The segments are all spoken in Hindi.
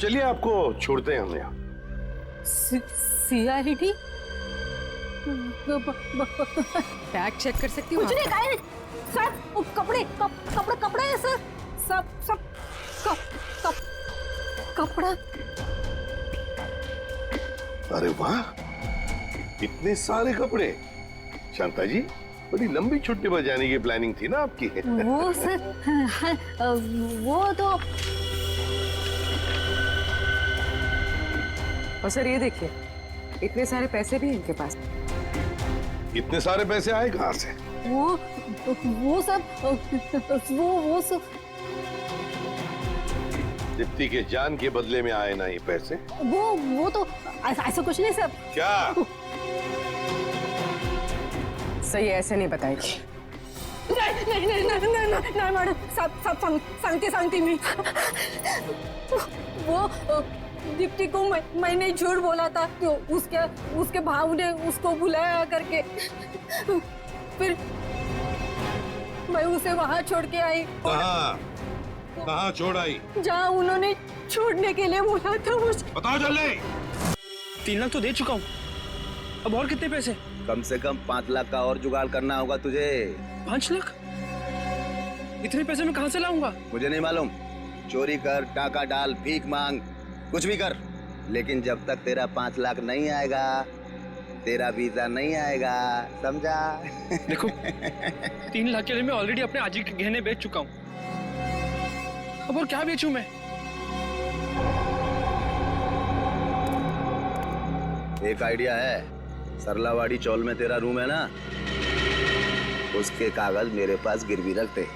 चलिए आपको छोड़ते हैं हम यहाँ। CID? बैग चेक कर सकती हूँ? कुछ नहीं खाए सर, कपड़े कपड़े हैं सर, सब कपड़ा। अरे वाह, इतने सारे कपड़े। शांता जी, बड़ी लंबी छुट्टी पर जाने की प्लानिंग थी ना आपकी? वो सर, वो तो। और सर ये देखिए, इतने सारे पैसे भी हैं इनके पास। इतने सारे पैसे आए कहाँ से? वो सब दीप्ति के जान के बदले में आए ना ये पैसे? वो तो ऐसा कुछ नहीं सर। क्या? सही ऐसे नहीं बताएगी। नहीं मैडम, सब सांगते मी। वो दीप्ति को मैंने झूठ बोला था कि उसके भाव ने उसको बुलाया करके, फिर मैं उसे वहाँ छोड़ के आई। कहाँ छोड़ आई? जहाँ उन्होंने छोड़ने के लिए बोला था मुझे। बताओ जल्दी। 3 लाख तो दे चुका हूँ, अब और कितने पैसे? कम से कम 5 लाख का और जुगाड़ करना होगा तुझे। 5 लाख? इतने पैसे मैं कहाँ से लाऊंगा? मुझे नहीं मालूम, चोरी कर, टाका डाल, भीख मांग, कुछ भी कर, लेकिन जब तक तेरा 5 लाख नहीं आएगा, तेरा वीजा नहीं आएगा, समझा? देखो 3 लाख के लिए मैं ऑलरेडी अपने आजी के गहने बेच चुका हूँ, अब और क्या बेचूं मैं? एक आइडिया है, सरलावाड़ी चौल में तेरा रूम है ना, उसके कागज मेरे पास गिरवी रख दे,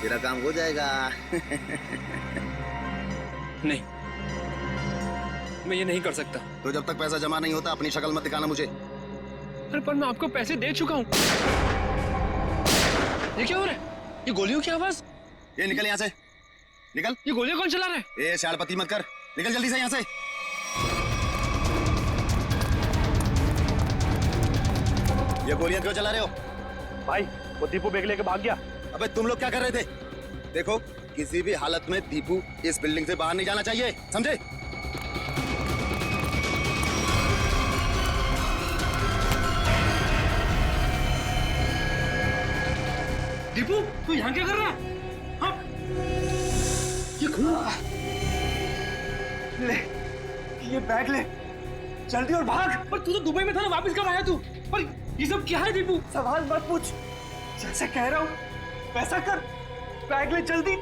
तेरा काम हो जाएगा। नहीं, मैं ये नहीं कर सकता। तो जब तक पैसा जमा नहीं होता अपनी शक्ल मत दिखाना मुझे। अरे पर मैं आपको पैसे दे चुका हूँ। ये क्या हो रहा है? ये गोलियों की आवाज। ये निकल यहाँ से, निकल। ये गोलियां कौन चला रहा है? ए शाड़पति मत कर, निकल जल्दी से यहाँ से। ये गोलियां क्यों चला रहे हो? भाई वो दीपू बैग लेके भाग गया। अबे तुम लोग क्या कर रहे थे? देखो किसी भी हालत में दीपू इस बिल्डिंग से बाहर नहीं जाना चाहिए, समझे? दीपू तू यहाँ क्या कर रहा है? हाँ? ये ले, ये बैग ले, जल्दी और भाग। पर तू तो दुबई में था ना, वापस कब आया तू? पर ये सब क्या है दीपू? सवाल मत पूछ, जैसे कह रहा हूँ वैसा कर, बैग ले जल्दी,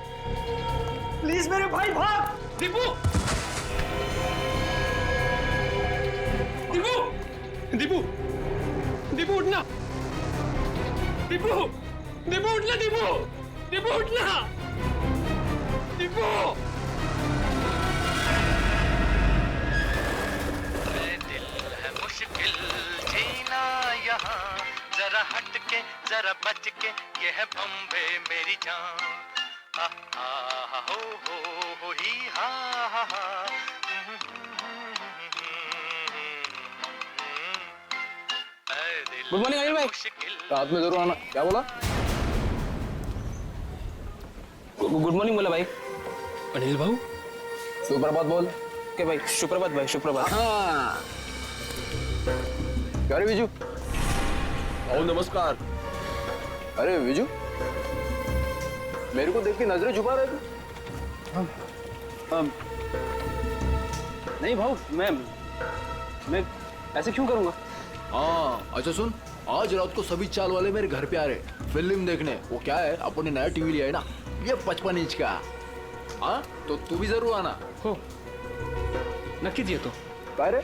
प्लीज मेरे भाई, भाग। दीपू, दीपू, दीपू, दीपू उठना, दीपू, दीपू उठना, दीपू, दीपू उठना, दीपू। मुश्किल जीना यहाँ, जरा हट के जरा बच के, ये है बम्बे मेरी जान। हो ही हा। गुड मॉर्निंग अनिल भाई। रात में जरूर आना। क्या बोला? गुड मॉर्निंग बोला भाई। अनिल भाऊ सुप्रभात बोल के भाई। सुप्रभात भाई, सुप्रभात। हाँ क्या रे विजू? ओ नमस्कार। अरे विजू, मेरे को देख के नजरें छुपा रहे थे? नहीं भाऊ, मैं ऐसे क्यों करूंगा? हाँ अच्छा सुन, आज रात को सभी चाल वाले मेरे घर पे आ रहे फिल्म देखने। वो क्या है, अपन ने नया टीवी लिया है ना, ये 55 इंच का। हाँ तो तू भी जरूर आना। हो नक्की दिए तो काय रे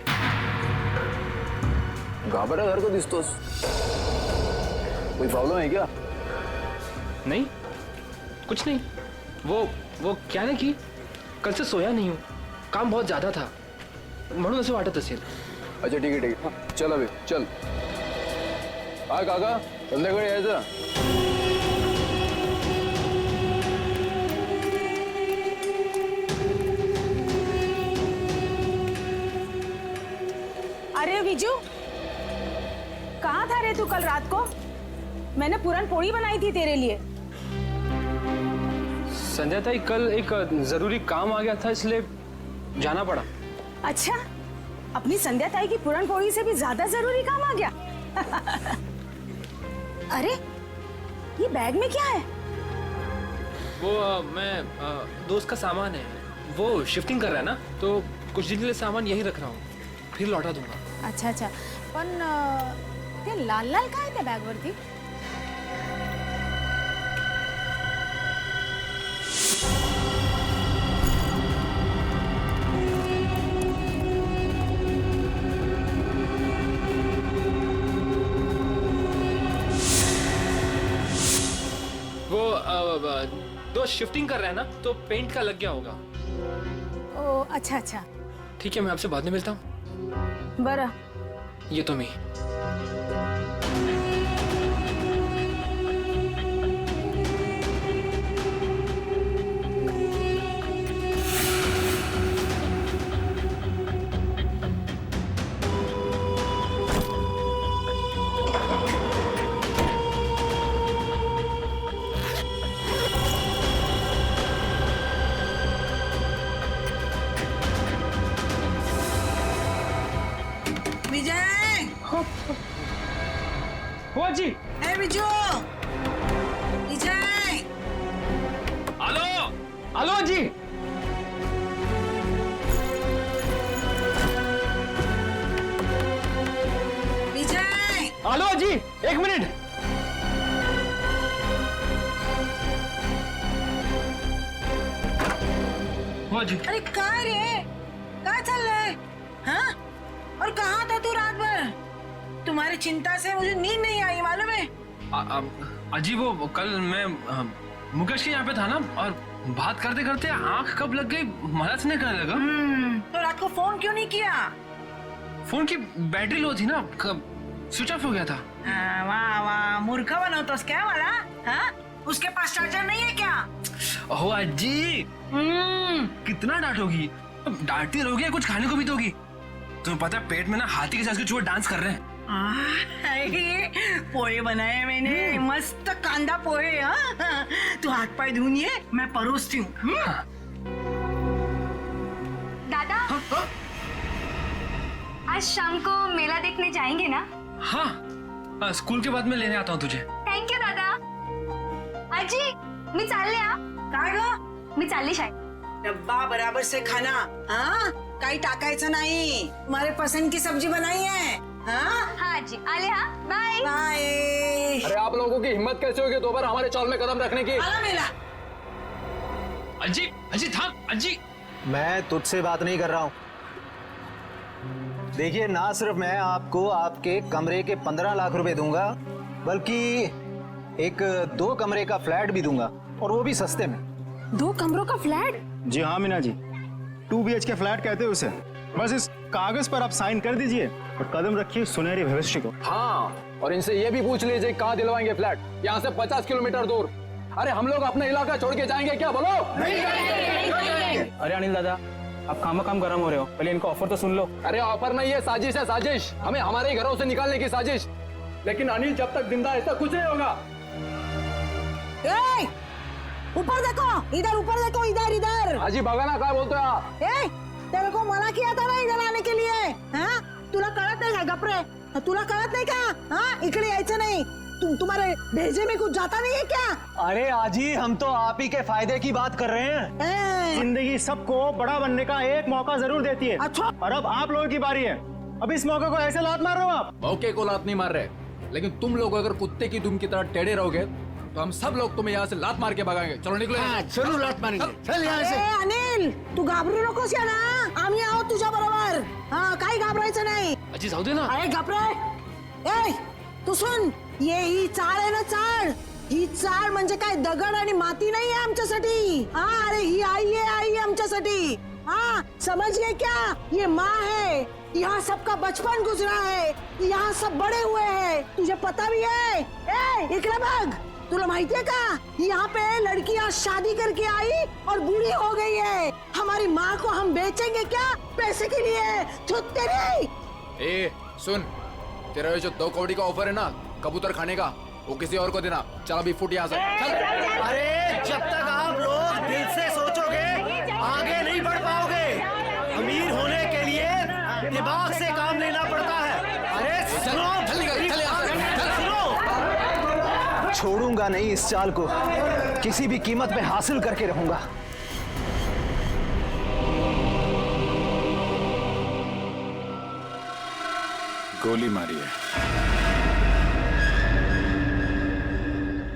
घाबरा घर को दिसतोस, कोई प्रॉब्लम है क्या? नहीं, कुछ नहीं। वो क्या ना कि कल से सोया नहीं हूँ, काम बहुत ज्यादा था म्हणून असं वाटत असेल। अच्छा ठीक है हाँ, चल अभी चल। काय काका संध्याकाळी यायचं? अरे विजू, कहाँ था रे तू कल रात को? मैंने पूरन पोड़ी बनाई थी तेरे लिए। संजय ताई, कल एक जरूरी काम आ गया था, इसलिए जाना पड़ा। अच्छा, अपनी संध्या ताई की पूरन पोड़ी से भी ज्यादा जरूरी काम आ गया। अरे, ये बैग में क्या है? वो दोस्त का सामान है, वो शिफ्टिंग कर रहा है ना, तो कुछ दिन के लिए सामान यहीं रख रहा हूँ, फिर लौटा दूंगा। अच्छा अच्छा, पण ते लाल लाल काय त्या बॅग वरती? दोस्त शिफ्टिंग कर रहा है ना, तो पेंट का लग गया होगा। ओ अच्छा अच्छा, ठीक है, मैं आपसे बाद में मिलता हूँ। बरं। ये तो मी। विजय, हो जी। ए विजू, विजय, हेलो, हेलो जी। विजय, हेलो जी, एक मिनिट। हो जी। अरे काय रे, काय चाललंय? हाँ? और कहाँ था तू रात भर? तुम्हारी चिंता से मुझे नींद नहीं आई, मालूम है? अजी वो कल मैं मुकेश के यहाँ पे था ना, और बात करते करते आंख कब लग गई मला से नहीं करने लगा। तो रात को फोन क्यों नहीं किया? फोन की बैटरी लो थी ना, स्विच ऑफ हो गया था। वाह वाह, मूर्ख बनवतोस क्या वाला? हाँ? उसके पास चार्जर नहीं है क्या? ओह अजी, कितना डांटोगी? डांटती रहोगी, कुछ खाने को भी दोगी? तुम्हें पता है पेट में ना हाथी के साथ के चूहे डांस कर रहे हैं। पोहे बनाए मैंने, मस्त कांदा पोहे। हाँ? तू हाथ पाए धुन ये, मैं परोसती हूँ। दादा, आज शाम को मेला देखने जाएंगे ना? हाँ, स्कूल के बाद मैं लेने आता हूँ तुझे। थँक यू दादा. आजी, मी चालले हा. काय ग? मी चालली शाळेत. डब्बा बराबर से खाना, हाँ? काही टाकायचं नहीं। तुम्हारे पसंद की सब्जी बनाई है, हाँ? हाँ आजी, आले हा. बाय. बाय। अरे आप लोगों की हिम्मत कैसे होगी दोबारा हमारे चौल में कदम रखने की? आला मेला। अजी, अजी थाम, अजी। मैं तुझसे बात नहीं कर रहा हूँ। देखिए, ना सिर्फ मैं आपको आपके कमरे के 15 लाख रुपए दूंगा, बल्कि एक 2 कमरे का फ्लैट भी दूंगा, और वो भी सस्ते में। 2 कमरों का फ्लैट? जी हाँ मीना जी, 2 BHK फ्लैट कहते हैं उसे। बस इस कागज पर आप साइन कर दीजिए और कदम रखिए सुनहरे भविष्य को। हाँ, और इनसे ये भी पूछ लीजिए कहाँ दिलवाएंगे फ्लैट, यहाँ से 50 किलोमीटर दूर। अरे हम लोग अपना इलाका छोड़ के जाएंगे क्या, बोलो? अरे अनिल दादा, आप काम गरम हो रहे हो, पहले इनका ऑफर तो सुन लो। अरे ऑफर नहीं है, साजिश है, साजिश। हमें हमारे ही घरों से निकालने की साजिश। लेकिन अनिल जब तक जिंदा है ऐसा कुछ नहीं होगा। ए, ऊपर देखो, इधर ऊपर देखो, इधर इधर। हाजी भगाना क्या बोलते हो आप? ए, तेरे को मना किया था ना इधर आने के लिए, हाँ? तुला कळत नाही का गपरे? तुला कळत नाही का? हाँ, इकडे यायचं नहीं। तुम्हारे भेजे में कुछ जाता नहीं है क्या? अरे आजी, हम तो आप ही के फायदे की बात कर रहे हैं। जिंदगी सबको बड़ा बनने का एक मौका जरूर देती है। अच्छा। और अब आप लोगों की बारी है। अब इस मौके को ऐसे लात मार रहे हो आप। मौके को लात नहीं मार रहे, लेकिन तुम लोग अगर कुत्ते की दुम की तरह टेढ़े रहोगे तो हम सब लोग तुम्हें यहाँ से लात मार के भगाएंगे। चलो निकलो। जरूर लात मारेंगे। चल यहाँ से। अनिल, तू घाबरू नकोस या ना, आम्ही आहोत तुझ्या बरोबर। हाँ, काही घाबरायचं नाही। अजी जाऊ दे ना। अरे घाबरे, ए, तू सुन, ये ही चाळ आहे ना, चाळ। ही चाळ म्हणजे काय दगड आणि माती नाही आहे आमच्यासाठी। हाँ, अरे ही आई है आमच्यासाठी। हाँ, समझ गए क्या? ये माँ है, यहाँ सबका बचपन गुजरा है, यहाँ सब बड़े हुए हैं, तुझे पता भी है। ए, इकडे बघ, तुला माहिती है का? यहाँ पे लड़कियाँ शादी करके आई और बूढ़ी हो गई है। हमारी माँ को हम बेचेंगे क्या पैसे के लिए? छुट्टे नहीं। ए सुन, तेरा ये जो 2 कौड़ी का ऑफर है ना कबूतर खाने का, वो किसी और को देना। चल अभी फुट यहाँ से। चल। अरे जब तक आप लोग दिल से सोचोगे आगे नहीं बढ़ पाओगे। दिमाग से काम लेना पड़ता है। अरे सुनो, छोड़ूंगा नहीं इस चाल को, किसी भी कीमत पे हासिल करके रहूंगा। गोली मारी है,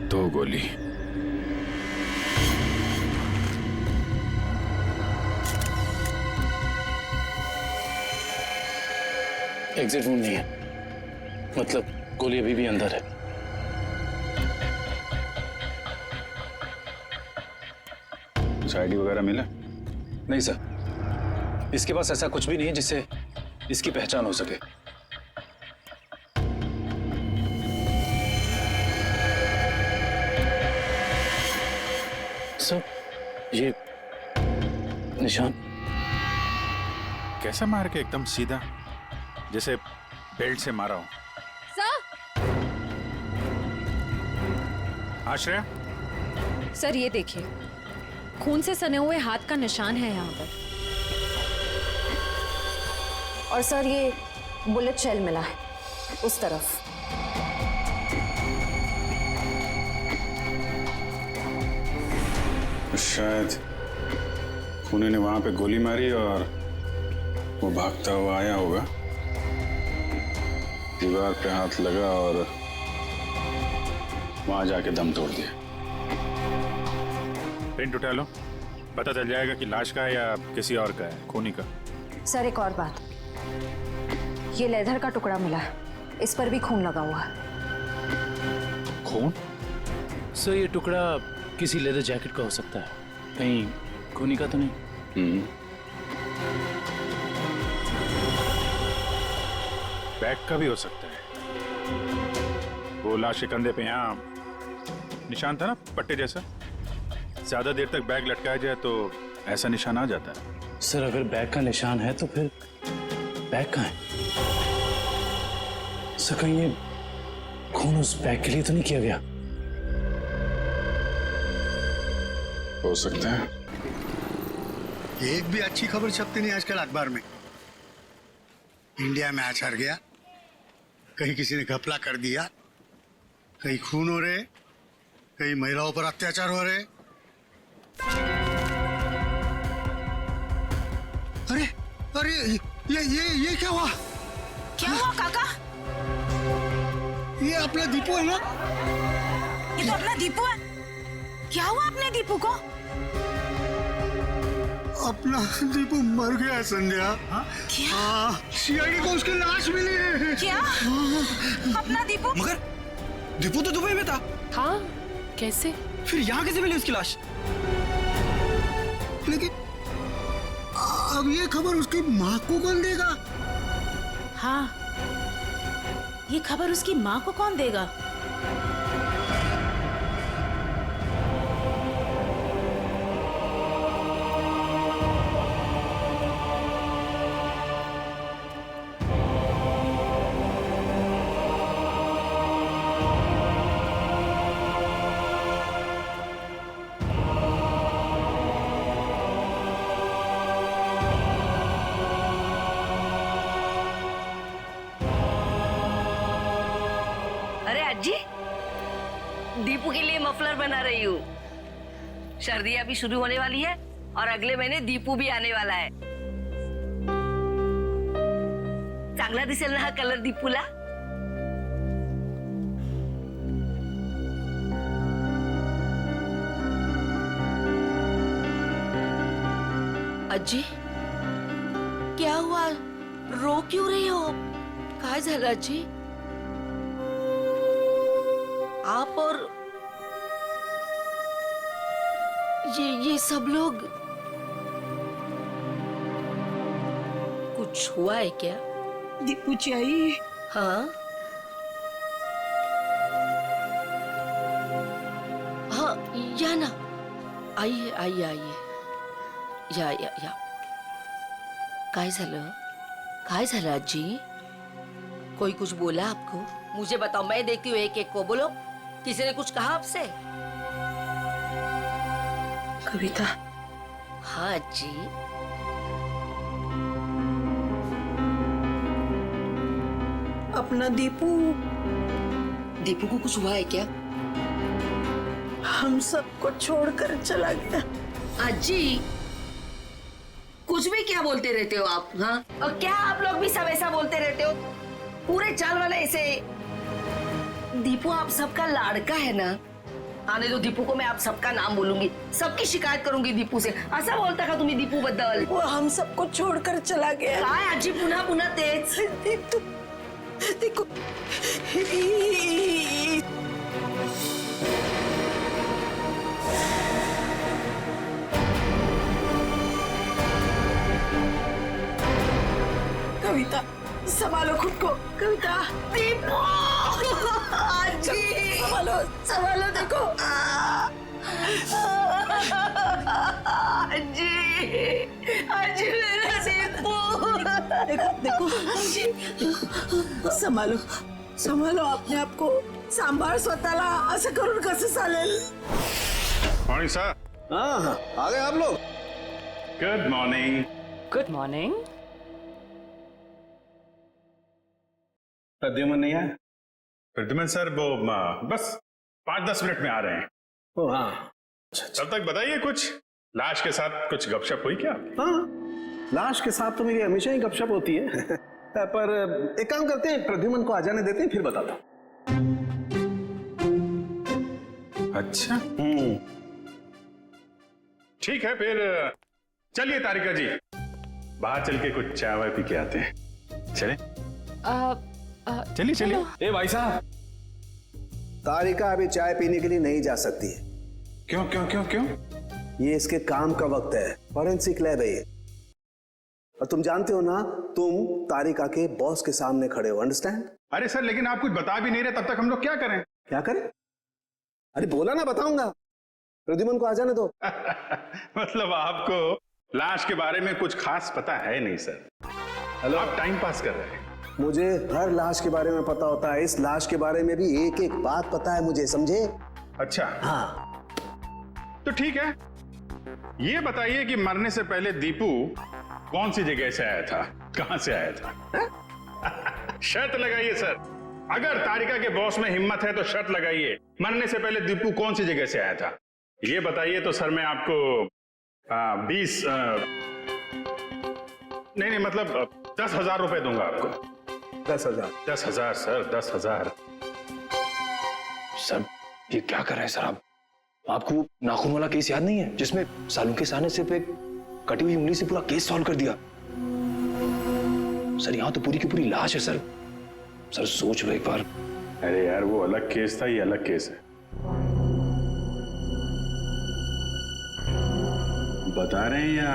2 गोली। एग्जिट वुंड नहीं है, मतलब गोली अभी भी अंदर है। कुछ आईडी वगैरह मिला? नहीं सर, इसके पास ऐसा कुछ भी नहीं है जिससे इसकी पहचान हो सके। सर, ये निशान कैसा मार के एकदम सीधा, जैसे बेल्ट से मारा हो। सर आश्रया, सर ये देखिए, खून से सने हुए हाथ का निशान है यहाँ पर। और सर ये बुलेट शेल मिला है उस तरफ। शायद खूनी ने वहां पे गोली मारी और वो भागता हुआ आया होगा, दीवार पे हाथ लगा और वहां जाके दम तोड़ दिया। प्रिंट उठा लो, पता चल जाएगा कि लाश का है या किसी और का है, खूनी का। सर एक और बात, ये लेदर का टुकड़ा मिला है, इस पर भी खून लगा हुआ है। खून? सर ये टुकड़ा किसी लेदर जैकेट का हो सकता है, कहीं खूनी का तो नहीं? बैग का भी हो सकता है। वो लाश के कंधे पे यहाँ निशान था ना, पट्टे जैसा। ज्यादा देर तक बैग लटकाया जाए तो ऐसा निशान आ जाता है। सर अगर बैग का निशान है तो फिर बैग कहाँ है? सर कहीं ये खून उस बैग के लिए तो नहीं किया गया? हो सकता है। एक भी अच्छी खबर छपती नहीं आजकल अखबार में। इंडिया मैच हार गया, कहीं किसी ने घपला कर दिया, कहीं खून हो रहे, कहीं महिलाओं पर अत्याचार हो रहे। अरे अरे ये क्या हुआ? क्या हुआ काका? ये अपना दीपू है ना? ये तो अपना दीपू है। क्या हुआ अपने दीपू को? अपना दीपू मर गया संध्या। क्या? सीआईडी को उसकी लाश मिली है। क्या? अपना दीपू? मगर दीपू तो दुबई में था। हाँ, कैसे? फिर यहाँ कैसे मिली उसकी लाश? लेकिन अब ये खबर उसकी माँ को कौन देगा? हाँ, ये खबर उसकी माँ को कौन देगा? जी दीपू के लिए मफलर बना रही हूँ। सर्दी अभी शुरू होने वाली है और अगले महीने दीपू भी आने वाला है। चांगला दिसेल ना हा कलर दीपूला? अज्जी क्या हुआ, रो क्यों रही हो? काय झालं अज्जी? आप और ये सब लोग, कुछ हुआ है क्या? दीपू चाहिए? हाँ हाँ, या ना, आइए आइए आइए, या काय झालं? काय झालं अज्जी? कोई कुछ बोला आपको? मुझे बताओ, मैं देखती हूँ एक एक को। बोलो, किसी ने कुछ कहा आपसे? कविता। हाँ जी। अपना दीपू दीपू को कुछ हुआ है क्या? हम सबको छोड़कर चला गया। अजी कुछ भी क्या बोलते रहते हो आप? हाँ, और क्या आप लोग भी सब ऐसा बोलते रहते हो? पूरे चाल वाले ऐसे। दीपू आप सबका लाड़का है ना? आने दो दीपू को, मैं आप सबका नाम बोलूंगी, सबकी शिकायत करूंगी दीपू से। असा बोलता का तुम्ही दीपू बद्दल? वो हम सबको छोड़कर चला गया। काय आजी पुन्हा पुन्हा तेच? देखो कविता, संभालो खुद को। कविता, दीपू आजी संभालो संभालो। देखो आजी, आजी मेरा दीपू। देखो देखो, संभालो संभालो अपने आप को, सांभाळ स्वतःला। असं करून कसं चालेल? Morning sir. हाँ, आ गए आप लोग। Good morning. Good morning. Pradyuman नहीं आया? प्रद्युमन सर वो बस 5-10 मिनट में आ रहे हैं। ओ हाँ, तब तक बताइए, कुछ लाश के साथ कुछ गपशप हुई क्या? हाँ, लाश के साथ तो मेरी हमेशा ही गपशप होती है। पर एक काम करते हैं, प्रद्युमन को आ जाने देते हैं, फिर बताता हूँ। अच्छा, ठीक है फिर चलिए तारिका जी, बाहर चल के कुछ चाय वाय पी के आते हैं। चले? चलिए चलिए। ए भाई साहब, तारिका अभी चाय पीने के लिए नहीं जा सकती है। क्यों क्यों क्यों क्यों? ये इसके काम का वक्त है, फॉरेंसिक लैब है ये। और तुम जानते हो ना, तुम तारिका के बॉस के सामने खड़े हो, अंडरस्टैंड? अरे सर, लेकिन आप कुछ बता भी नहीं रहे, तब तक हम लोग क्या करें? क्या करें? अरे बोला ना, बताऊंगा। प्रद्युमन को आ जाने दो। मतलब आपको लाश के बारे में कुछ खास पता है नहीं सर? हेलो, आप टाइम पास कर रहे हैं। मुझे हर लाश के बारे में पता होता है, इस लाश के बारे में भी एक एक बात पता है मुझे, समझे? अच्छा हाँ, तो ठीक है, ये बताइए कि मरने से पहले दीपू कौन सी जगह से आया था, कहां से आया था? शर्त लगाइए सर, अगर तारिका के बॉस में हिम्मत है तो शर्त लगाइए, मरने से पहले दीपू कौन सी जगह से आया था, ये बताइए तो सर मैं आपको 20 नहीं मतलब 10,000 रुपए दूंगा आपको। 10,000? 10,000 सर, 10,000। सर ये क्या कर रहे हैं सर आप? आपको नाखून वाला केस याद नहीं है जिसमें सालों के साने सिर्फ एक कटी हुई उंगली से पूरा केस सॉल्व कर दिया? सर यहाँ तो पूरी की पूरी लाश है सर। सर सोच लो एक बार। अरे यार, वो अलग केस था, ये अलग केस है। बता रहे हैं या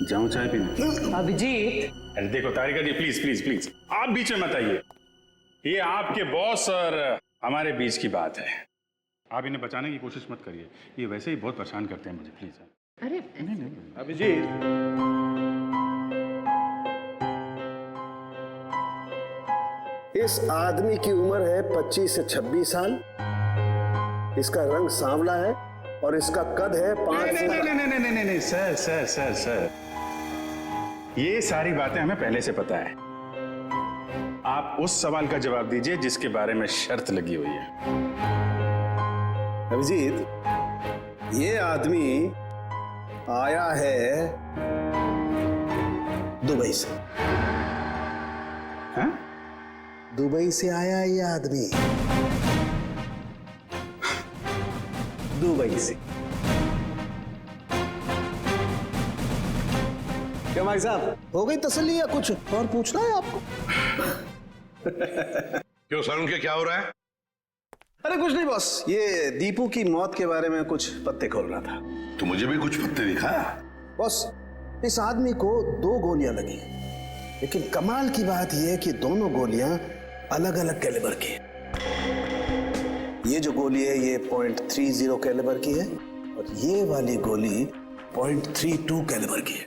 जाऊं चाय पीने? अभिजीत, अरे देखो तारिका जी, प्लीज प्लीज प्लीज, आप बीच में मत आइए। ये आपके बॉस और हमारे बीच की बात है, आप इन्हें बचाने की कोशिश मत करिए, ये वैसे ही बहुत परेशान करते हैं मुझे, प्लीज। अरे नहीं अभिजीत, इस आदमी की उम्र है 25 से 26 साल, इसका रंग सांवला है और इसका कद है 5 से... नहीं सर सर सर सर, ये सारी बातें हमें पहले से पता है। आप उस सवाल का जवाब दीजिए जिसके बारे में शर्त लगी हुई है। अभिजीत, ये आदमी आया है दुबई से। हाँ? दुबई से आया ये आदमी, दुबई से। क्या भाई साहब, हो गई तसल्ली या कुछ और पूछना है आपको? क्यों सर, उनके क्या हो रहा है? अरे कुछ नहीं बॉस, ये दीपू की मौत के बारे में कुछ पत्ते खोल रहा था। तो मुझे भी कुछ पत्ते दिखा। बॉस, इस आदमी को 2 गोलियां लगी, लेकिन कमाल की बात यह है कि दोनों गोलियां अलग अलग कैलिबर की है। ये जो गोली है ये .30 कैलिबर की है और ये वाली गोली .32 कैलिबर की है।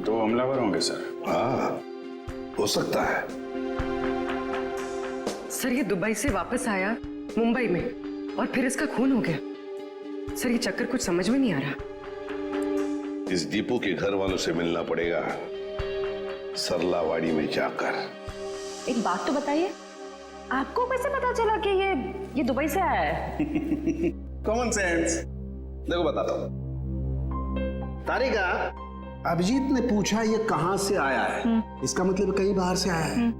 2 हमलावर होंगे सर। हाँ, हो सकता है। सर ये दुबई से वापस आया मुंबई में और फिर इसका खून हो गया। सर ये चक्कर कुछ समझ में नहीं आ रहा। इस दीपू के घर वालों से मिलना पड़ेगा, सरलावाड़ी में जाकर। एक बात तो बताइए, आपको कैसे पता चला कि ये दुबई से आया है? Common sense. देखो बताता हूँ। तारिका, अभिजीत ने पूछा ये कहाँ से आया है, इसका मतलब कहीं बाहर से आया है।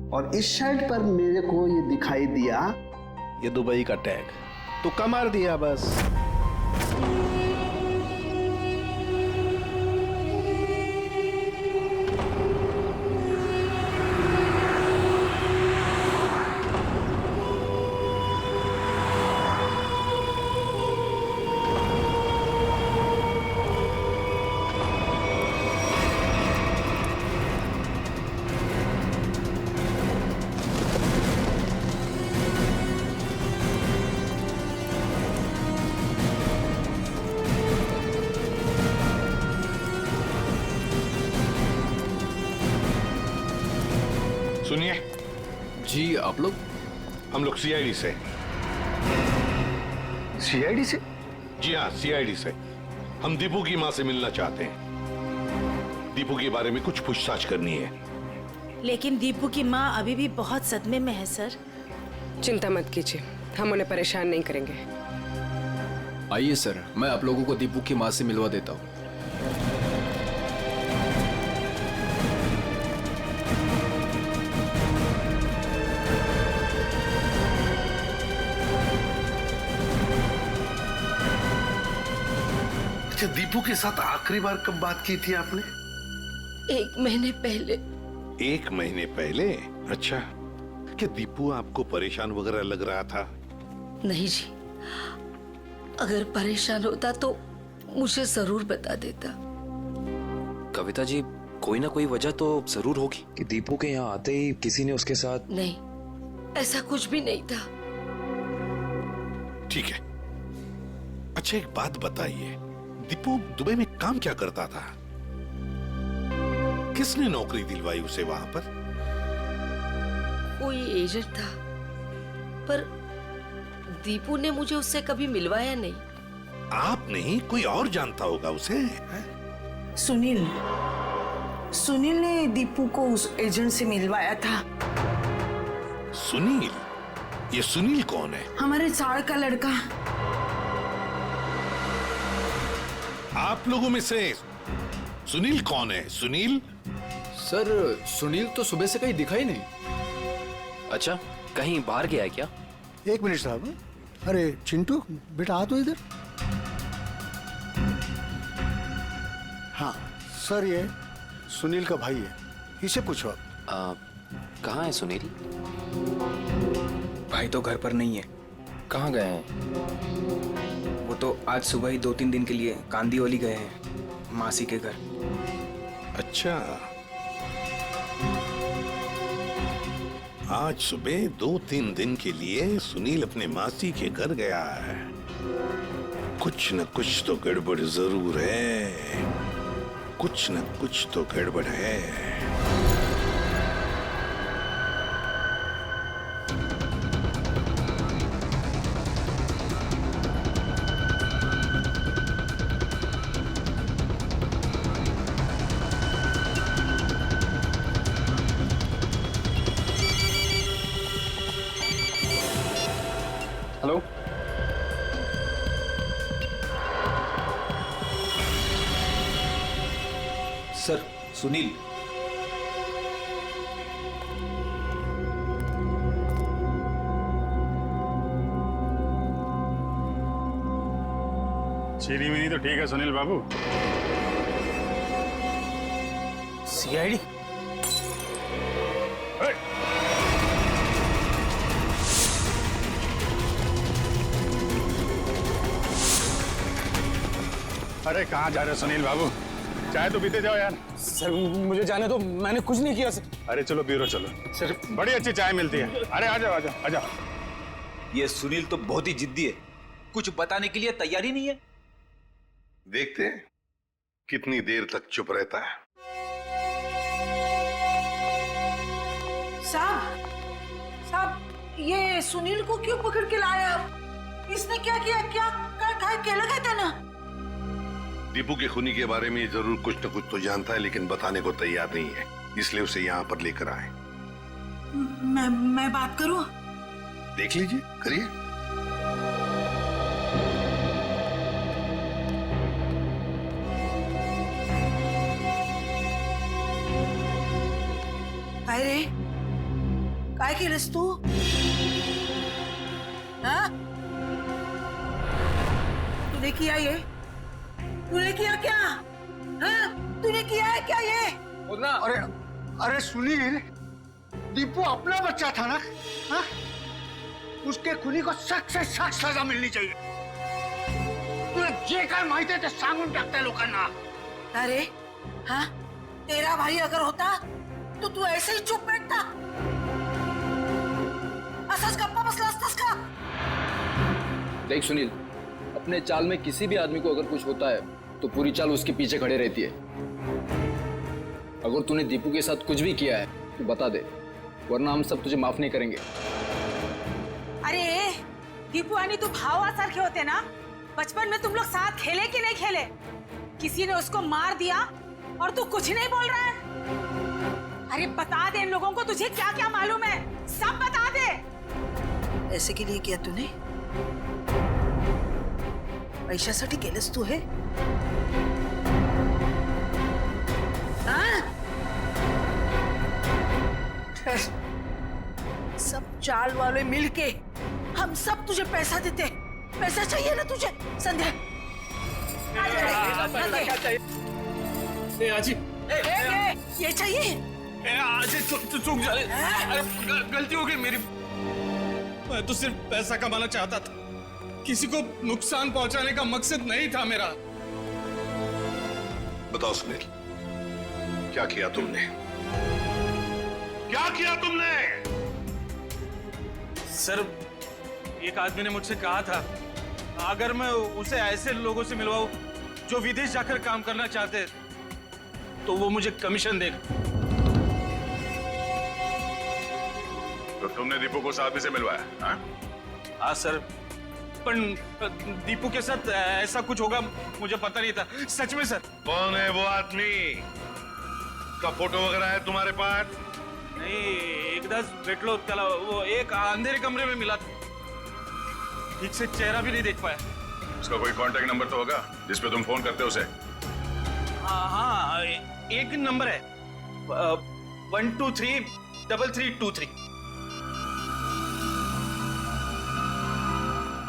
और इस शर्ट पर मेरे को ये दिखाई दिया, ये दुबई का टैग, तो कमार दिया बस। सुनिए जी, आप लोग? हम लोग सीआईडी से। सीआईडी से? जी हाँ, सीआईडी से। हम दीपू की माँ से मिलना चाहते हैं। दीपू के बारे में कुछ पूछताछ करनी है। लेकिन दीपू की माँ अभी भी बहुत सदमे में है सर। चिंता मत कीजिए, हम उन्हें परेशान नहीं करेंगे। आइए सर, मैं आप लोगों को दीपू की माँ से मिलवा देता हूँ। अच्छा, दीपू के साथ आखिरी बार कब बात की थी आपने? 1 महीने पहले। 1 महीने पहले? अच्छा, क्या दीपू आपको परेशान वगैरह लग रहा था? नहीं जी, अगर परेशान होता तो मुझे जरूर बता देता। कविता जी, कोई ना कोई वजह तो जरूर होगी कि दीपू के यहाँ आते ही किसी ने उसके साथ। नहीं, ऐसा कुछ भी नहीं था। ठीक है। अच्छा, एक बात बताइए, दीपू दुबई में काम क्या करता था? किसने नौकरी दिलवाई उसे वहां पर? कोई एजेंट था, पर दीपू ने मुझे उससे कभी मिलवाया नहीं। आप नहीं, कोई और जानता होगा उसे। सुनील ने दीपू को उस एजेंट से मिलवाया था। सुनील? ये सुनील कौन है? हमारे चार का लड़का। आप लोगों में से सुनील कौन है? सुनील? सर, सुनील तो सुबह से कहीं दिखा ही नहीं। अच्छा, कहीं बाहर गया है क्या? 1 मिनट साहब। अरे चिंटू बेटा, आ तो इधर। हाँ सर, ये सुनील का भाई है, इसे पूछो आप। कहाँ है सुनील? भाई तो घर पर नहीं है। कहाँ गए हैं? वो तो आज सुबह ही 2-3 दिन के लिए कांदीवली गए हैं, मासी के घर। अच्छा, आज सुबह 2-3 दिन के लिए सुनील अपने मासी के घर गया है। कुछ न कुछ तो गड़बड़ जरूर है। कुछ न कुछ तो गड़बड़ है। Hello, sir, Sunil. चीनी मिनी तो ठीक है सुनील बाबू। सीआईडी? अरे कहाँ जा रहे हो सुनील बाबू? चाय तो पीते जाओ यार। सर मुझे जाने दो, मैंने कुछ नहीं किया सर। अरे चलो ब्यूरो चलो सर, बड़ी अच्छी चाय मिलती है। अरे आ जाओ आ जाओ आ जाओ। ये सुनील तो बहुत ही जिद्दी है, कुछ बताने के लिए तैयार ही नहीं है। देखते हैं कितनी देर तक चुप रहता है। साहब, ये सुनील को क्यों पकड़ के लाया? इसने क्या किया? क्या केला खाता ना? दीपू के खूनी के बारे में जरूर कुछ न कुछ तो जानता है, लेकिन बताने को तैयार नहीं है, इसलिए उसे यहाँ पर लेकर आए। मैं बात करूं? देख लीजिए, करिए। काय रे, काय केलंस तू? हाँ? तूने किया ये? तूने किया क्या? हाँ? तूने किया है क्या ये? अरे अरे सुनील, दीपू अपना बच्चा था ना? हाँ? उसके खुनी को सख्त से सख्त सजा मिलनी चाहिए। तुला जे काय माहिती ते सांगून टाकताय लोकांना। अरे हाँ, तेरा भाई अगर होता तो तू ऐसे ही चुप बैठता? असंच गप्पा बसला असतास का? देख सुनील, अपने चाल में किसी भी आदमी को अगर कुछ होता है तो पूरी चाल उसके पीछे खड़े रहती है। अगर तूने दीपू के साथ कुछ भी किया है तो बता दे, वरना हम सब तुझे माफ नहीं करेंगे। अरे दीपू आणि तू भावासारखे होते ना? बचपन में तुम लोग साथ खेले कि नहीं खेले? किसी ने उसको मार दिया और तू कुछ नहीं बोल रहा है? अरे बता दे इन लोगों को, तुझे क्या क्या मालूम है, सब बता दे। ऐसे के लिए किया तूने? पैशासाठी केलंस तू हे? हाँ? सब चाल वाले मिलके हम सब तुझे पैसा देते। पैसा चाहिए ना तुझे संध्या? क्या चाहिए? आजी, ये चाहिए? आजी चूक जा, गलती हो गई मेरी। मैं तो सिर्फ पैसा कमाना चाहता था, किसी को नुकसान पहुंचाने का मकसद नहीं था मेरा। बताओ सुनील, क्या किया तुमने? क्या किया तुमने? सर, एक आदमी ने मुझसे कहा था अगर मैं उसे ऐसे लोगों से मिलवाऊं जो विदेश जाकर काम करना चाहते हैं तो वो मुझे कमीशन देगा। तो तुमने दीपू को साथ से मिलवाया? हाँ? हाँ सर, पर दीपू के साथ ऐसा कुछ होगा मुझे पता नहीं था, सच में सर। कौन है वो आदमी? का फोटो वगैरह है तुम्हारे पास? नहीं, एकदाच भेटलो त्याला, वो एक अंधेरे कमरे में मिला था, ठीक से चेहरा भी नहीं देख पाया। उसका कोई कांटेक्ट नंबर तो होगा जिसपे तुम फोन करते हो उसे? हाँ, एक नंबर है 1233323।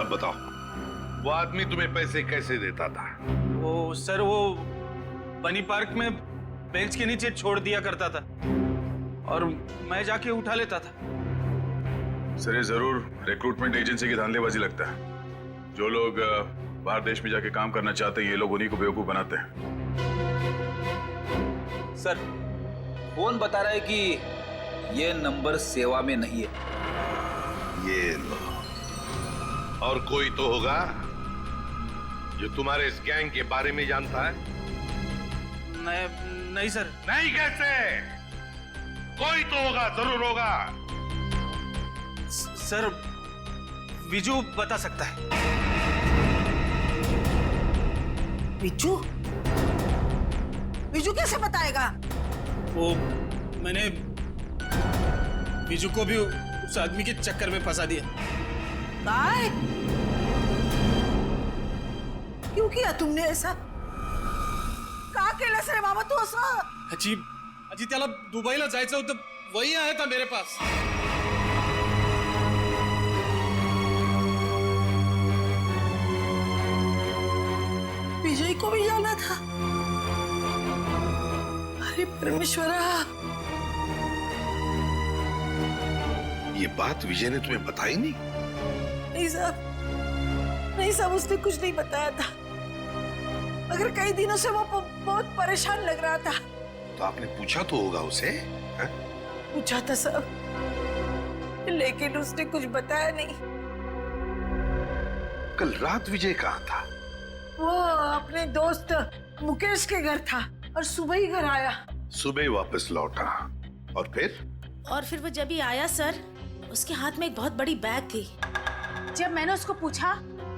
अब बताओ, वो आदमी तुम्हें पैसे कैसे देता था? वो सर, वो बनी पार्क में बेंच के नीचे छोड़ दिया करता था और मैं जाके उठा लेता था। सर, ये जरूर रिक्रूटमेंट एजेंसी की धांधलेबाजी लगता है। जो लोग बाहर देश में जाके काम करना चाहते हैं, ये लोग उन्हीं को बेवकूफ बनाते हैं। सर, फोन बता रहा है कि ये नंबर सेवा में नहीं है। ये लो, और कोई तो होगा जो तुम्हारे इस गैंग के बारे में जानता है? नहीं सर। नहीं कैसे? कोई तो होगा, जरूर होगा। सर, विजू बता सकता है। विजू? विजू कैसे बताएगा? वो मैंने विजू को भी उस आदमी के चक्कर में फंसा दिया। काय? क्यों किया तुमने ऐसा? का केलंस रे बाबा तू असं? अजी त्याला दुबईला जायचं होतं, वही आया था मेरे पास। विजय को भी जाना था? अरे परमेश्वरा, ये बात विजय ने तुम्हें बताई नहीं? नहीं साहब, नहीं साहब, उसने कुछ नहीं बताया था। मगर कई दिनों से वो बहुत परेशान लग रहा था। तो आपने पूछा तो होगा उसे? है? पूछा था साहब, लेकिन उसने कुछ बताया नहीं। कल रात विजय कहाँ था? वो अपने दोस्त मुकेश के घर था और सुबह ही घर आया। सुबह वापस लौटा, और फिर? और फिर वो जब ही आया सर, उसके हाथ में एक बहुत बड़ी बैग थी। जब मैंने उसको पूछा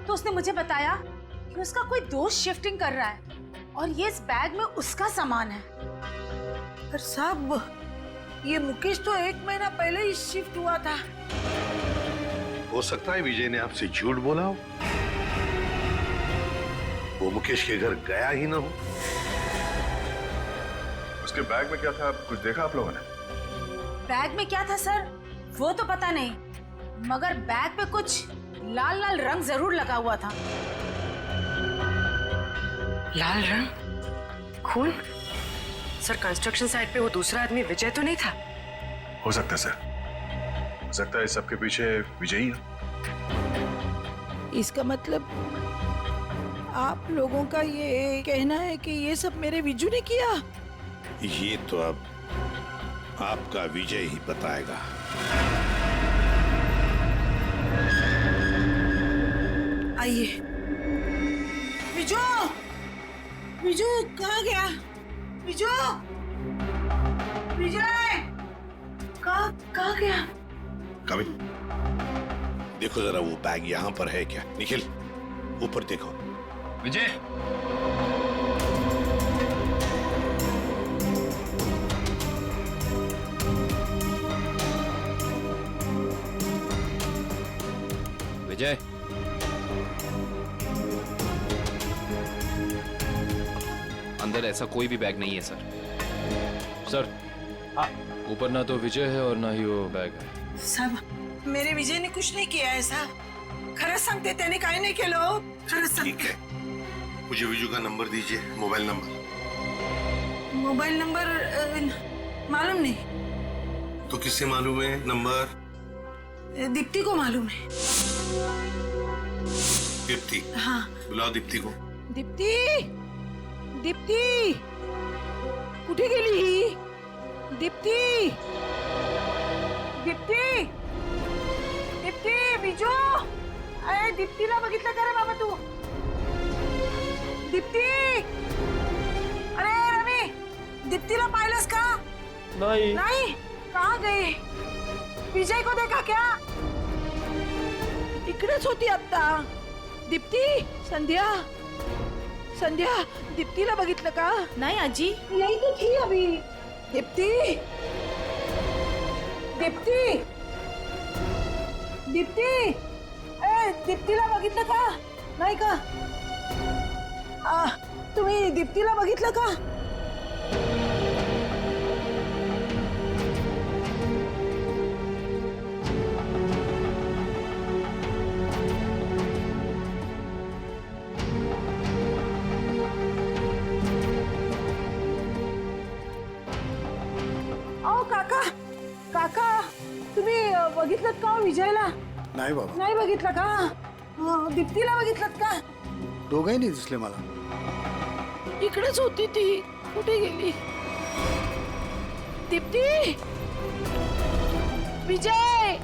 तो उसने मुझे बताया कि उसका कोई दोस्त शिफ्टिंग कर रहा है और ये इस बैग में उसका सामान है। पर साहब, ये मुकेश तो 1 महीना पहले ही शिफ्ट हुआ था। हो सकता है विजय ने आपसे झूठ बोला हो, वो मुकेश के घर गया ही ना हो। उसके बैग में क्या था, कुछ देखा आप लोगों ने? बैग में क्या था सर वो तो पता नहीं, मगर बैग पे कुछ लाल लाल रंग जरूर लगा हुआ था। लाल रंग? खून? सर कंस्ट्रक्शन साइट पे वो दूसरा आदमी विजय तो नहीं था? हो सकता है सर, हो सकता है इस सब के पीछे विजय ही है। इसका मतलब आप लोगों का ये कहना है कि ये सब मेरे विजू ने किया? ये तो अब आपका विजय ही बताएगा। आइए। विजू, विजू कहाँ गया? विजू, विजय कहाँ गया? कविन, देखो जरा वो बैग यहाँ पर है क्या? निखिल, ऊपर देखो। विजय, विजय, अंदर ऐसा कोई भी बैग नहीं है सर। सर, ऊपर ना तो विजय है और ना ही वो बैग है। साहब, मेरे विजय ने कुछ नहीं किया है साहब। खरंच सांगते त्याने काही नाही केलं। खरंच सांगते। मुझे विजू का नंबर दीजिए, मोबाइल नंबर। मोबाइल नंबर मालूम नहीं। तो किससे मालूम है नंबर? दीप्ति को मालूम है। दीप्ति? हाँ। बुलाओ दीप्ति को। दीप्ति, दीप्ति कुठे गेली ही? दीप्ति, दीप्ति, दीप्ति, विजू, अरे दीप्तीला बघितलं का रे बाबा तू? दीप्ति, अरे रवि, दीप्तीला पाहिलंस का? नहीं। नहीं? कहाँ गई? विजय को देखा क्या? इकडेच होती आता। दीप्ति, संध्या, संध्या, दीप्तीला बघितलं का? नहीं आजी, यही तो थी अभी। दीप्ति, दीप्ति, दीप्ति, ए दीप्तीला बघितलं का? नाही का? तुम्ही दीप्तीला बघितलं का? काका, काका, तुम्ही बघितलं का विजयला? नाही बाबा, नाही बघितलं का? दीप्तीला बघितलं का? दोघंही नाही दिसले मला. इकडेच होती ती. कुठे गेली? दीप्ती, विजय,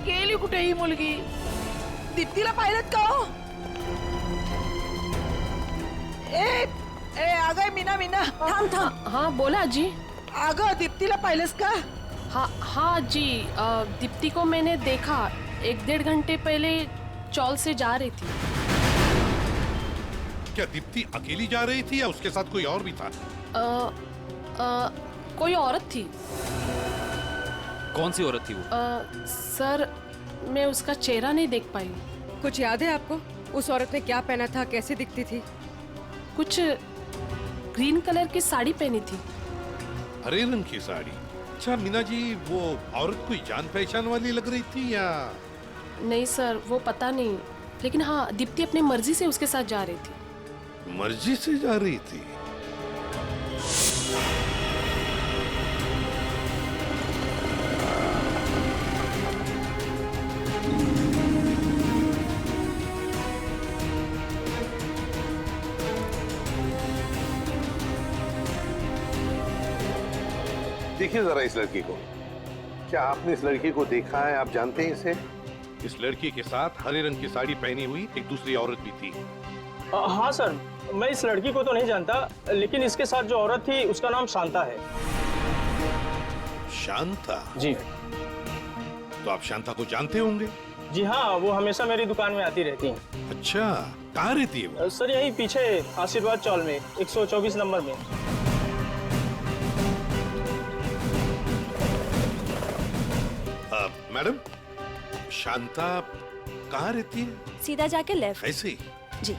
गेली कुठे ही मुलगी? दीप्तीला पाहिलं का हो? ए ए अगं मीना, मीना थांब थांब. हाँ बोला आजी. अगं दीप्तीला पाहिलंस का? हाँ जी, दीप्ति को मैंने देखा 1-1.5 घंटे पहले चौल से जा रही थी। क्या दीप्ति अकेली जा रही थी या उसके साथ कोई और भी था? कोई औरत थी। कौन सी औरत थी वो? सर, मैं उसका चेहरा नहीं देख पाई। कुछ याद है आपको? उस औरत ने क्या पहना था, कैसे दिखती थी? कुछ ग्रीन कलर की साड़ी पहनी थी। हरे रंग की साड़ी? अच्छा मीना जी, वो औरत कोई जान पहचान वाली लग रही थी या? नहीं सर, वो पता नहीं, लेकिन हाँ दीप्ति अपनी मर्जी से उसके साथ जा रही थी। मर्जी से जा रही थी? देखिए जरा इस लड़की को। क्या आपने इस लड़की को देखा है? आप जानते हैं इसे? इस लड़की के साथ हरे रंग की साड़ी पहनी हुई एक दूसरी औरत भी थी। हाँ सर, मैं इस लड़की को तो नहीं जानता, लेकिन इसके साथ जो औरत थी उसका नाम शांता है। शांता? जी। तो आप शांता को जानते होंगे? जी हाँ, वो हमेशा मेरी दुकान में आती रहती हैं। अच्छा, कहाँ रहती है वो? सर यही पीछे आशीर्वाद चौल में 124 नंबर में। शांता कहाँ रहती है? सीधा जाके लेफ्ट। ऐसे ही? जी।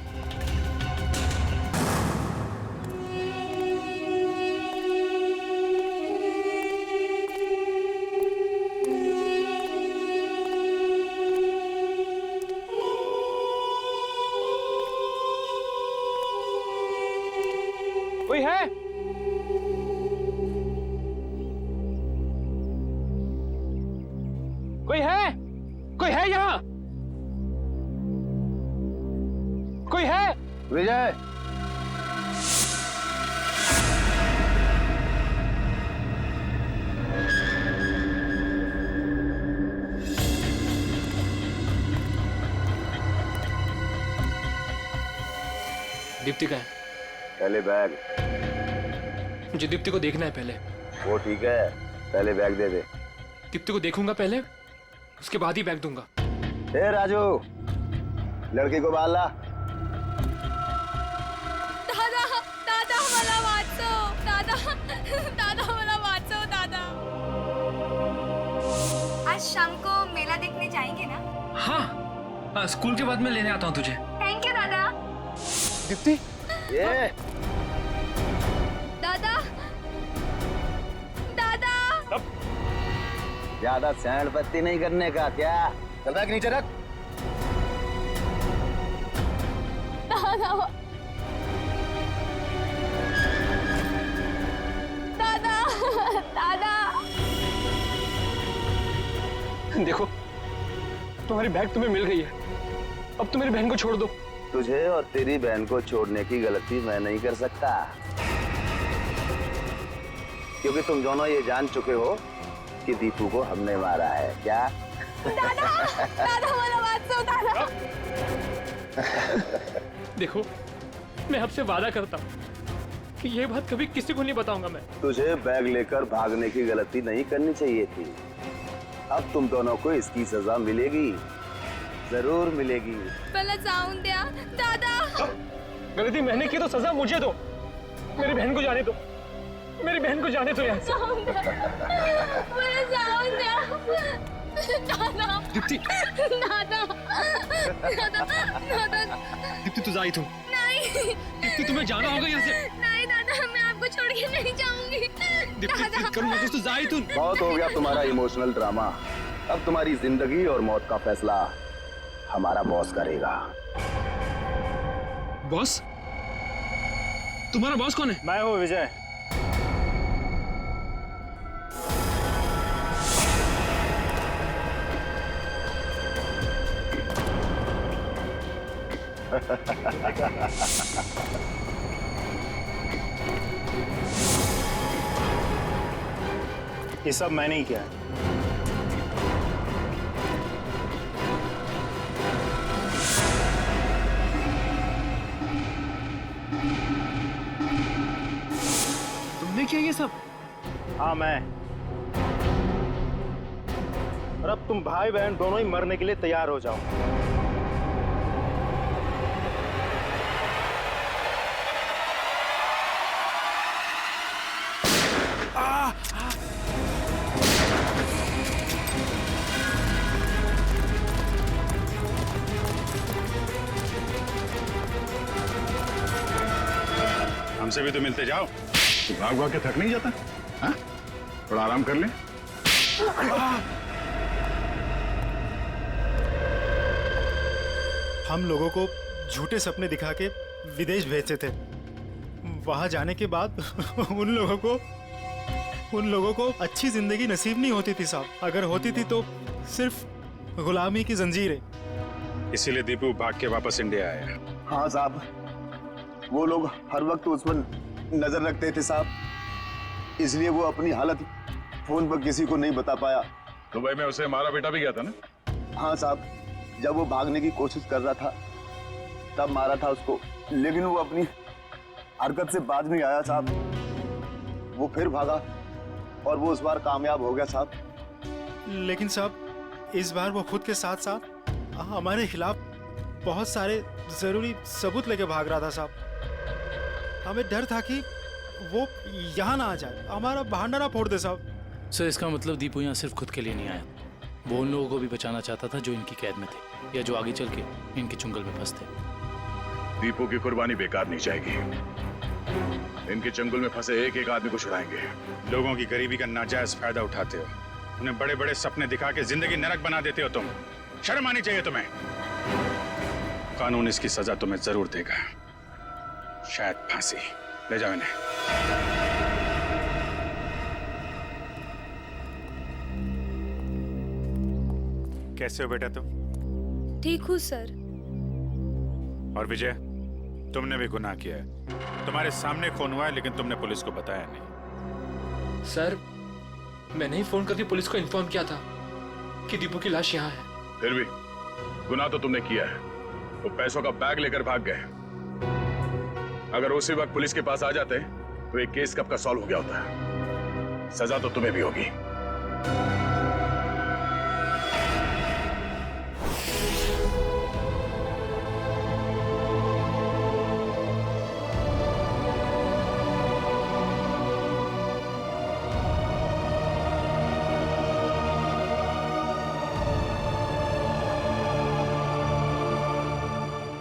कोई है? कोई है? कोई है यहाँ? कोई है? विजय, दीप्ति का है। पहले बैग। मुझे दीप्ति को देखना है पहले। वो ठीक है, पहले बैग दे दे। दीप्ति को देखूंगा पहले, उसके बाद ही बैग दूंगा। ए राजू, लड़की को बाल ला। दादा, दादा मला वाचो, दादा, दादा मला वाचो, दादा। आज शाम को मेला देखने जाएंगे ना? हाँ, स्कूल के बाद मैं लेने आता हूँ तुझे। थैंक यू दादा। दीप्ति, ये दादा, दादा। ज्यादा सैंड पत्ती नहीं करने का क्या? चल बैग नीचे रख। दादा, दादा, दादा। देखो, तुम्हारी बैग तुम्हें मिल गई है। अब तुम मेरी बहन को छोड़ दो। तुझे और तेरी बहन को छोड़ने की गलती मैं नहीं कर सकता, क्योंकि तुम दोनों ये जान चुके हो कि दीपू को हमने मारा है। क्या? दादा, दादा मला वाचो, दादा। देखो, मैं आपसे वादा करता हूँ कि ये बात कभी किसी को नहीं बताऊंगा मैं। तुझे बैग लेकर भागने की गलती नहीं करनी चाहिए थी। अब तुम दोनों को इसकी सजा मिलेगी, जरूर मिलेगी। पहले जाऊं द्या, दादा। गलती मैंने की तो सजा मुझे दो। मेरी बहन को जाने दो, मेरी बहन को जाने दो यहाँ से। पहले जाऊं द्या, दादा। दीप्ति, दादा, दादा, दादा। दीप्ति तू जा तुम। नहीं। दीप्ति तुम्हें जाना होगा यहाँ से। नहीं दादा, मैं आपको छोड़ के नहीं जाऊंगी। दीप्ति करूँगा कुछ तो जा तुम। बहुत हो गया तुम्हारा इमोशनल ड्रामा। अब तुम्हारी जिंदगी और मौत का फैसला हमारा बॉस करेगा। बॉस? तुम्हारा बॉस कौन है? मैं हूँ विजय। ये सब मैंने ही किया है। तुमने किया ये सब? हाँ मैं। और अब तुम भाई बहन दोनों ही मरने के लिए तैयार हो जाओ। हमसे भी तो मिलते जाओ। तो भाग भाग के थक नहीं जाता? हाँ? थोड़ा आराम कर ले। हम लोगों को झूठे सपने दिखा के विदेश भेजते थे। वहां जाने के बाद उन लोगों को अच्छी जिंदगी नसीब नहीं होती थी साहब। अगर होती थी तो सिर्फ गुलामी की जंजीरें। इसीलिए दीपू भाग के वापस इंडिया आया। हाँ साहब, वो लोग हर वक्त उस पर नजर रखते थे साहब, इसलिए वो अपनी हालत फोन पर किसी को नहीं बता पाया। दुबई में उसे मारा बेटा भी गया था ना? हाँ साहब, जब वो भागने की कोशिश कर रहा था तब मारा था उसको, लेकिन वो अपनी हरकत से बाज नहीं आया साहब। वो फिर भागा और वो इस बार कामयाब हो गया साहब। लेकिन साहब इस बार वो खुद के साथ साथ हमारे खिलाफ बहुत सारे जरूरी सबूत लेके भाग रहा था साहब। हमें डर था कि वो यहाँ ना आ जाए, हमारा बहाना ना फोड़ दे साहब। सर इसका मतलब दीपू यहाँ सिर्फ खुद के लिए नहीं आया, वो उन लोगों को भी बचाना चाहता था जो इनकी कैद में थे या जो आगे चल के इनके चुंगल में फंसते। दीपू की कुर्बानी बेकार नहीं जाएगी। इनके चंगुल में फंसे एक एक आदमी को छुड़ाएंगे। लोगों की गरीबी का नाजायज फायदा उठाते हो, उन्हें बड़े बड़े सपने दिखा के जिंदगी नरक बना देते हो तुम। शर्म आनी चाहिए तुम्हें। कानून इसकी सजा तुम्हें जरूर देगा, शायद फांसी। ले जाओ इन्हें। कैसे हो बेटा तुम? ठीक हूँ सर। और विजय, तुमने भी गुनाह किया है। तुम्हारे सामने खून हुआ है लेकिन तुमने पुलिस को बताया नहीं। सर, मैंने ही फोन करके पुलिस को इन्फॉर्म किया था कि दीपू की लाश यहाँ है। फिर भी गुनाह तो तुमने किया है। वो पैसों का बैग लेकर भाग गए। अगर उसी वक्त पुलिस के पास आ जाते तो ये केस कब का सॉल्व हो गया होता। सजा तो तुम्हें भी होगी।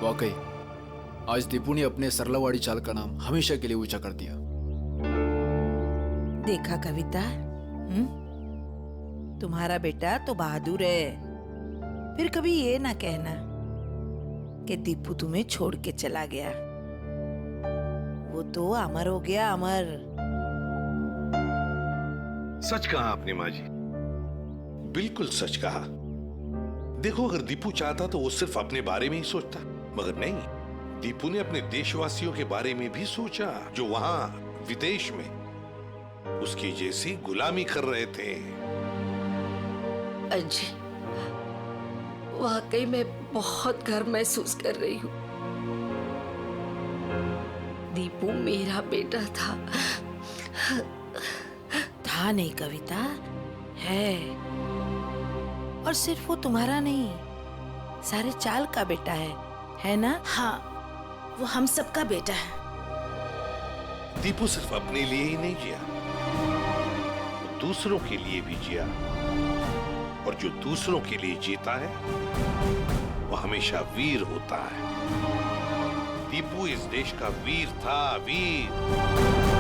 वाकई आज दीपू ने अपने सरलावाड़ी चाल का नाम हमेशा के लिए ऊंचा कर दिया। देखा कविता, तुम्हारा बेटा तो बहादुर है। फिर कभी ये ना कहना कि दीपू तुम्हें छोड़ के चला गया। वो तो अमर हो गया, अमर। सच कहा आपने माँ जी, बिल्कुल सच कहा। देखो, अगर दीपू चाहता तो वो सिर्फ अपने बारे में ही सोचता, मगर नहीं, दीपू ने अपने देशवासियों के बारे में भी सोचा जो वहां विदेश में उसकी जैसी गुलामी कर रहे थे। अजी, वाकई मैं बहुत गर्व महसूस कर रही हूँ। दीपू मेरा बेटा था। था नहीं कविता, है। और सिर्फ वो तुम्हारा नहीं, सारे चाल का बेटा है ना? हाँ, वो हम सबका बेटा है। दीपू सिर्फ अपने लिए ही नहीं जिया, वो दूसरों के लिए भी जिया। और जो दूसरों के लिए जीता है वो हमेशा वीर होता है। दीपू इस देश का वीर था, वीर।